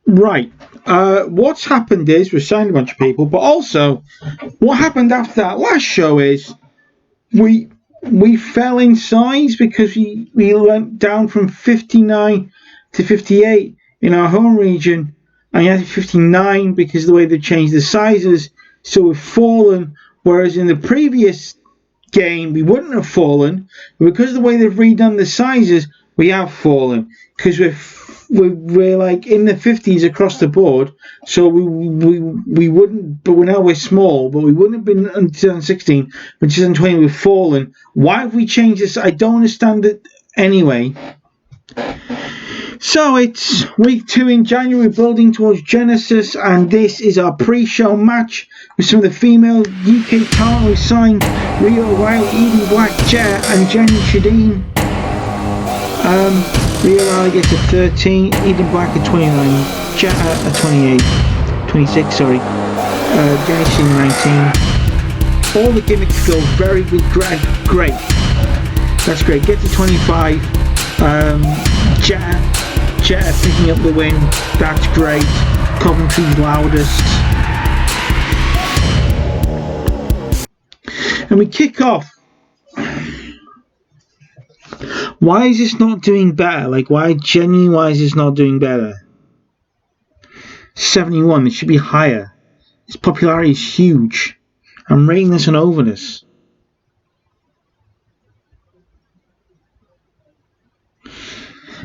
Right. What's happened is we've signed a bunch of people, but also what happened after that last show is we fell in size because we went down from 59 to 58 in our home region, and you had 59 because of the way they changed the sizes. So we've fallen, whereas in the previous game we wouldn't have fallen, but because of the way they've redone the sizes, we have fallen because we're like in the 50s across the board. So we wouldn't, but we're small, but we wouldn't have been in 2016, but 2020 we've fallen. Why have we changed this? I don't understand it anyway. So it's week 2 in January, building towards Genesis, and this is our pre-show match with some of the female UK talent we signed: Rhea O'Reilly, Eden Black, Jet, and Jenny Shadeen. Rhea O'Reilly gets a 13, Eden Black a 29, Jet a 26, sorry. Jenny Shadeen 19. All the gimmicks go very good, great. That's great. Get to 25. Jet picking up the win. That's great. Coventry's loudest. And we kick off. Why is this not doing better? Like, why is this not doing better? 71, it should be higher. Its popularity is huge. I'm rating this on overness.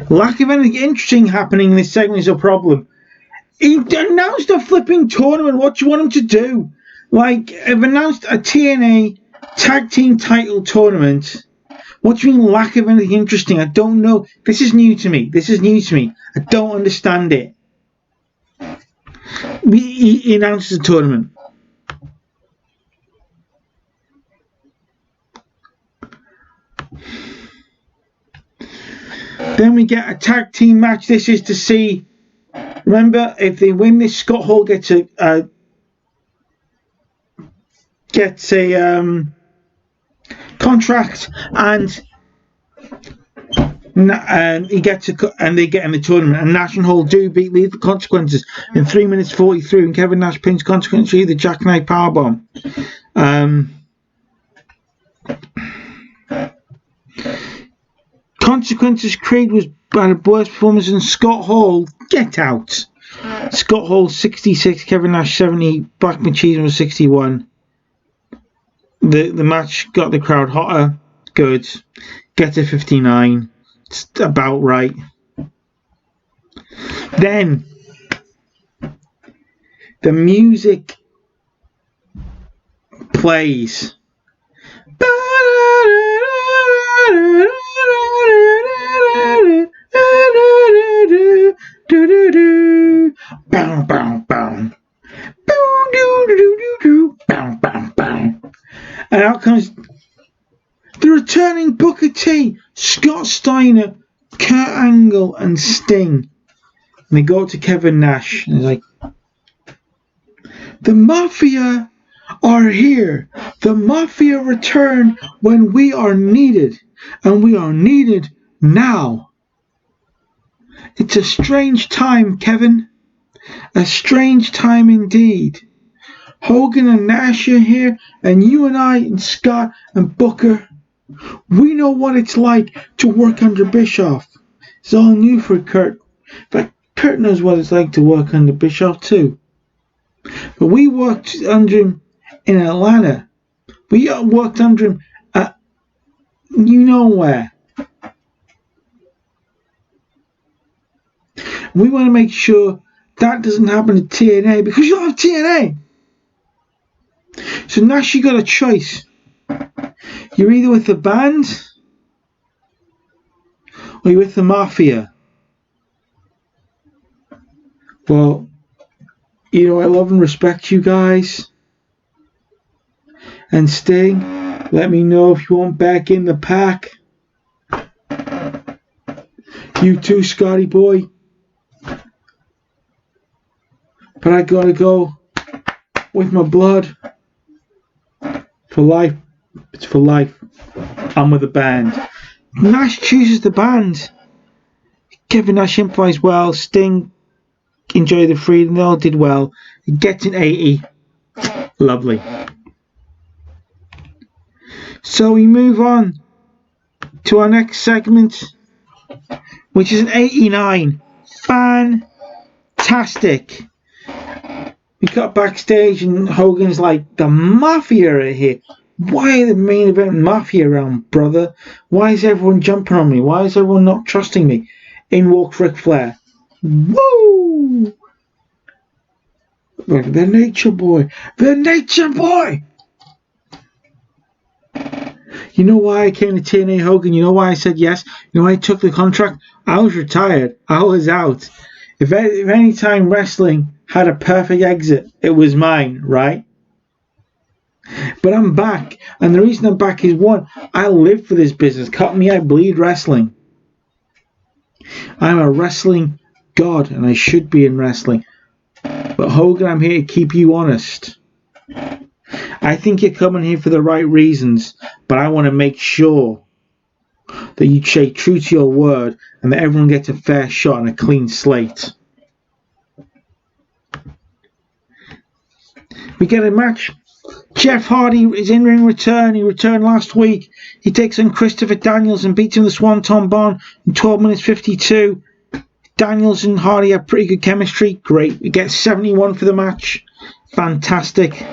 Lack of anything interesting happening in this segment is a problem. He announced a flipping tournament. What do you want him to do? Like, I've announced a TNA tag team title tournament. What do you mean lack of anything interesting? I don't know. This is new to me. I don't understand it. He announces a tournament. Then we get a tag team match. This is to see, remember, if they win this, Scott Hall gets a contract, and he gets and they get in the tournament. And Nash and Hall do beat Lethal Consequences in 3 minutes 43, and Kevin Nash pins Consequences the jackknife powerbomb. Consequences Creed was by the worst performance, and Scott Hall get out. Scott Hall 66, Kevin Nash 70, Black Machismo was 61. The match got the crowd hotter. Good. Get to 59. It's about right. Then the music plays. Bow, bow, bow. And out comes the returning Booker T, Scott Steiner, Kurt Angle, and Sting. And they go to Kevin Nash, and he's like, "The Mafia are here. The Mafia return when we are needed, and we are needed now. It's a strange time, Kevin. A strange time indeed. Hogan and Nash are here, and you and I and Scott and Booker, we know what it's like to work under Bischoff. It's all new for Kurt, but Kurt knows what it's like to work under Bischoff too. But we worked under him in Atlanta. We worked under him at you know where. We want to make sure that doesn't happen to TNA, because you don't have TNA. So Nash, you got a choice. You're either with the band or you're with the Mafia. Well, you know, I love and respect you guys. And Sting, let me know if you want back in the pack. You too, Scotty boy. But I gotta go with my blood. For life. It's for life. I'm with the band. Nash chooses the band. Kevin Nash improvised well. Sting enjoy the freedom. They all did well. He gets an 80. Lovely. So we move on to our next segment, which is an 89. Fantastic. We got backstage and Hogan's like, the Mafia are here. Why are the main event Mafia around, brother? Why is everyone jumping on me? Why is everyone not trusting me? In walks Ric Flair. Woo! The Nature Boy. The Nature Boy! You know why I came to TNA, Hogan? You know why I said yes? You know why I took the contract? I was retired. I was out. If any time wrestling had a perfect exit, it was mine, right? But I'm back, and the reason I'm back is, one, I live for this business. Cut me, I bleed wrestling. I'm a wrestling god, and I should be in wrestling. But Hogan, I'm here to keep you honest. I think you're coming here for the right reasons, but I want to make sure that you stay true to your word and that everyone gets a fair shot and a clean slate. We get a match. Jeff Hardy is in ring return. He returned last week. He takes on Christopher Daniels and beats him with the Swanton Bomb in 12 minutes 52. Daniels and Hardy have pretty good chemistry. Great. We get 71 for the match. Fantastic.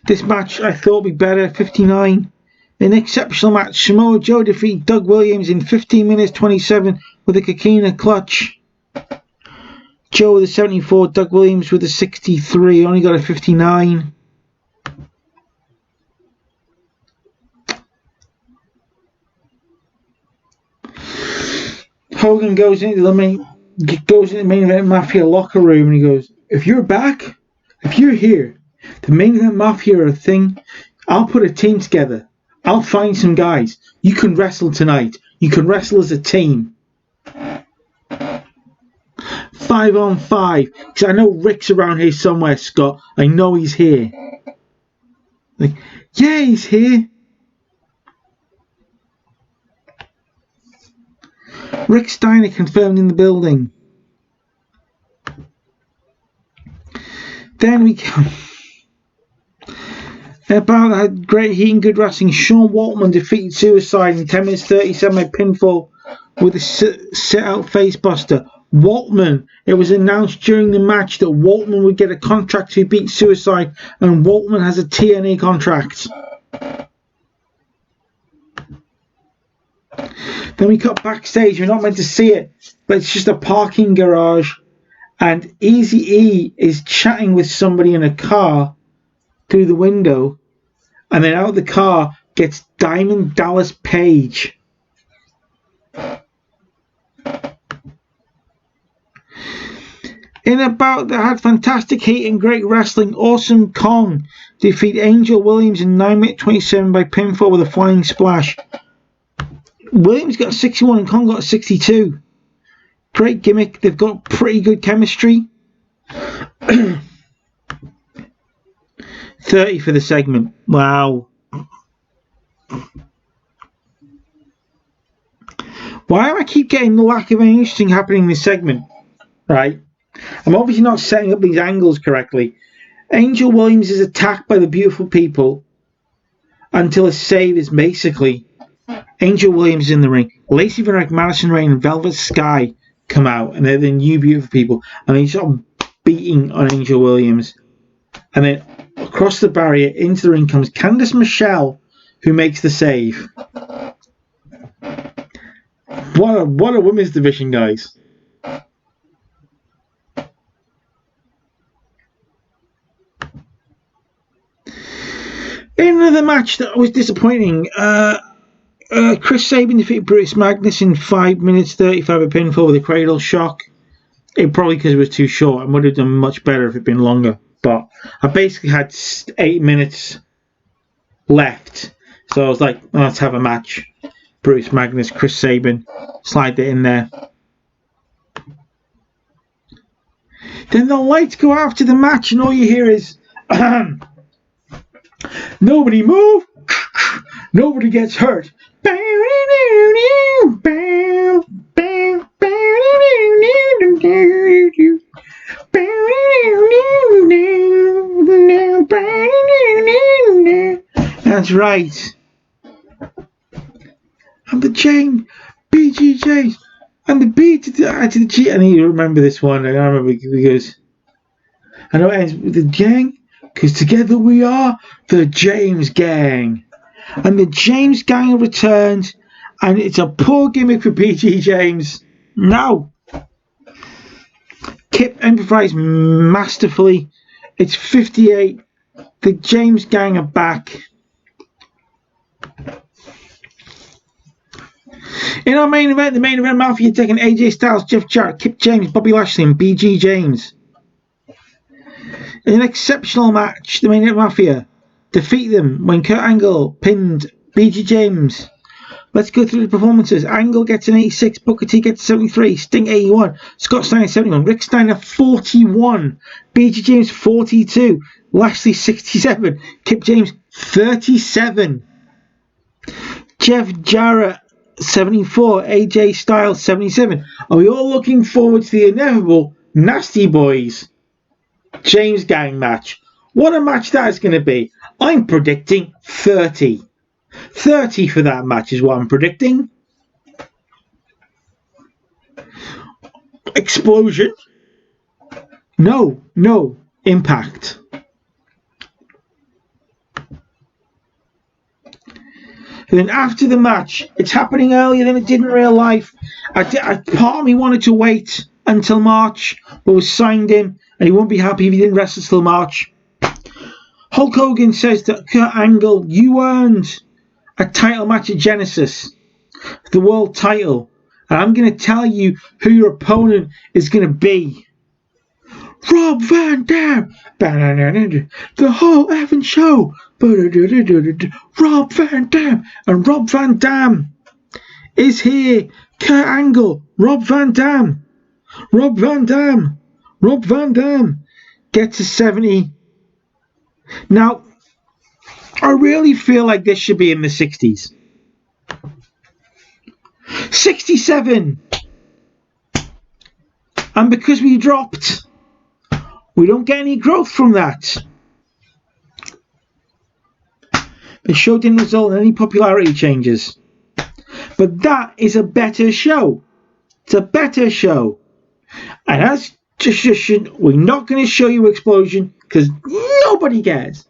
This match I thought would be better. 59. An exceptional match. Samoa Joe defeated Doug Williams in 15 minutes 27 with a Coquina clutch. Joe with a 74, Doug Williams with a 63, only got a 59. Hogan goes into the main event Mafia locker room and he goes, if you're back, if you're here, the main event Mafia are a thing, I'll put a team together. I'll find some guys. You can wrestle tonight. You can wrestle as a team. 5-on-5, because I know Rick's around here somewhere, Scott. I know he's here. Like, yeah, he's here. Rick Steiner confirmed in the building. Then we come. About that great heat and good wrestling, Sean Waltman defeated Suicide in 10 minutes 37 by pinfall with a sit-out facebuster. Waltman, it was announced during the match that Waltman would get a contract to beat Suicide, and Waltman has a TNA contract. Then we cut backstage. We're not meant to see it, but it's just a parking garage, and Eazy-E is chatting with somebody in a car through the window, and then out of the car gets Diamond Dallas Page. In a bout that had fantastic heat and great wrestling, Awesome Kong defeat Angel Williams in 9 minutes 27 by pinfall with a flying splash. Williams got a 61 and Kong got a 62. Great gimmick. They've got pretty good chemistry. 30 for the segment. Wow. Why do I keep getting the lack of anything interesting happening in this segment? Right? I'm obviously not setting up these angles correctly. Angel Williams is attacked by the beautiful people until a save is basically Angel Williams is in the ring. Lacey Van Erich, Madison Rayne, and Velvet Sky come out, and they're the new beautiful people, and they start beating on Angel Williams. And then across the barrier into the ring comes Candice Michelle, who makes the save. What a women's division, guys. In another match that was disappointing, Chris Sabin defeated Brutus Magnus in 5 minutes 35 a pinfall with a cradle shock. It probably because it was too short. I would have done much better if it had been longer. But I basically had 8 minutes left. So I was like, let's have a match. Brutus Magnus, Chris Sabin. Slide it in there. Then the lights go out after the match and all you hear is nobody move. Nobody gets hurt. That's right. And the James, BG James, and the B to the G. And you remember this one. I remember because I know it ends with the gang, because together we are the James Gang. And the James Gang returns, and it's a poor gimmick for BG James. No. Kip improvised masterfully. It's 58. The James Gang are back. In our main event, the main event Mafia taking AJ Styles, Jeff Jarrett, Kip James, Bobby Lashley, and BG James. In an exceptional match, the main event Mafia defeat them when Kurt Angle pinned BG James. Let's go through the performances. Angle gets an 86, Booker T gets 73, Sting 81, Scott Steiner 71, Rick Steiner 41, BG James 42, Lashley 67, Kip James 37, Jeff Jarrett 74, AJ Styles 77. Are we all looking forward to the inevitable Nasty Boys James Gang match? What a match that is going to be. I'm predicting 30. 30 for that match is what I'm predicting. Explosion? No. Impact. And then after the match, it's happening earlier than it did in real life. Part of me wanted to wait until March, but was signed him, and he won't be happy if he didn't wrestle till March. Hulk Hogan says to Kurt Angle, you earned a title match at Genesis, the world title, and I'm going to tell you who your opponent is going to be. Rob Van Dam, the whole effing show. Rob Van Dam, and Rob Van Dam is here. Kurt Angle, Rob Van Dam, Rob Van Dam, Rob Van Dam gets a 70. Now, I really feel like this should be in the 60s. 67. And because we dropped, we don't get any growth from that. The show didn't result in any popularity changes. But that is a better show. It's a better show. And as tradition, we're not going to show you Explosion because nobody cares.